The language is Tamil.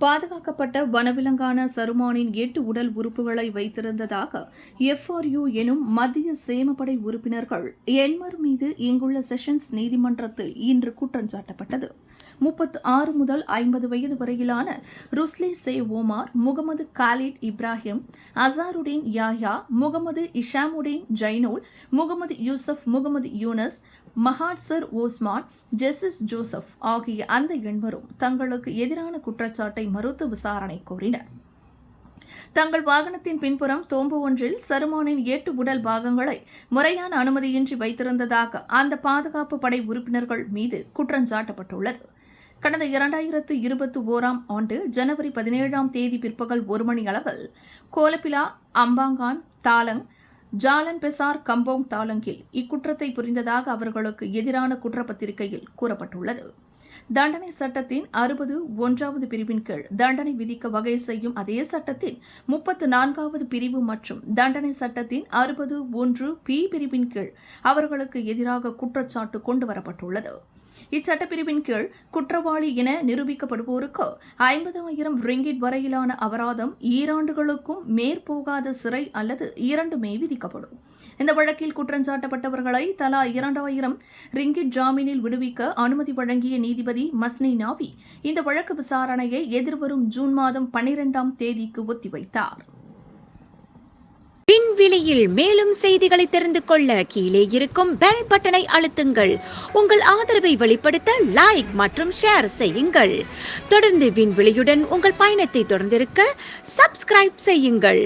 பாதுகாக்கப்பட்ட வனவிலங்கான சருமானின் 8 உடல் உறுப்புகளை வைத்திருந்ததாக எஃப்ஆர்யூ எனும் மத்திய சேமப்படை உறுப்பினர்கள் எண்மர் மீது இங்குள்ள செஷன்ஸ் நீதிமன்றத்தில் இன்று குற்றம் சாட்டப்பட்டது. 36 முதல் 50 வயது வரையிலான Rusli Che Omar, Mohamed Khalid Ibrahim, Azaruddin Yahya, Mohamed Ishamuddin Zainol, Mohamed Yusof, Mohamed Yunus, Mahadzir Osman, Jesis Joseph ஆகிய அந்த எண்வரும் தங்களுக்கு எதிரான குற்றச்சாட்டை மறுத்து விசாரணை கோரினர். தங்கள் வாகனத்தின் பின்புறம் தோம்பு ஒன்றில் சருமானின் 8 உடல் பாகங்களை முறையான அனுமதியின்றி வைத்திருந்ததாக அந்த பாதுகாப்பு படை உறுப்பினர்கள் மீது குற்றஞ்சாட்டப்பட்டுள்ளது. கடந்த 2021ஆம் ஆண்டு ஜனவரி 17ஆம் தேதி பிற்பகல் 1 மணி அளவில் கோலபிலா, அம்பாங்கான், தாலங், ஜாலன் பெசார், கம்போங் தாலங்கில் இக்குற்றத்தை புரிந்ததாக அவர்களுக்கு எதிரான குற்றப்பத்திரிகையில் கூறப்பட்டுள்ளது. தண்டனை சட்டத்தின் 60(1) பிரிவின் கீழ் தண்டனை விதிக்க வகை செய்யும் அதே சட்டத்தின் 34வது பிரிவு மற்றும் தண்டனை சட்டத்தின் 60(1)(p) பிரிவின் கீழ் அவர்களுக்கு எதிராக குற்றச்சாட்டு கொண்டுவரப்பட்டுள்ளது. இச்சட்டப்பிரிவின் கீழ் குற்றவாளி என நிரூபிக்கப்படுவோருக்கு 50,000 ரிங்கிட் வரையிலான அபராதம், 2 ஆண்டுகளுக்கும் மேற்போகாத சிறை அல்லது இரண்டுமே விதிக்கப்படும். இந்த வழக்கில் குற்றஞ்சாட்டப்பட்டவர்களை தலா 2,000 ரிங்கிட் ஜாமீனில் விடுவிக்க அனுமதி வழங்கிய நீதிபதி மஸ்னி நாவி இந்த வழக்கு விசாரணையை எதிர்வரும் ஜூன் மாதம் 12ஆம் தேதிக்கு ஒத்திவைத்தார். விண்வெளியில் மேலும் செய்திகளை தெரிந்து கொள்ள கீழே இருக்கும் பெல் பட்டனை அழுத்துங்கள். உங்கள் ஆதரவை வெளிப்படுத்த லைக் மற்றும் ஷேர் செய்யுங்கள். தொடர்ந்து விண்வெளியுடன் உங்கள் பயணத்தை தொடர்ந்திருக்க சப்ஸ்கிரைப் செய்யுங்கள்.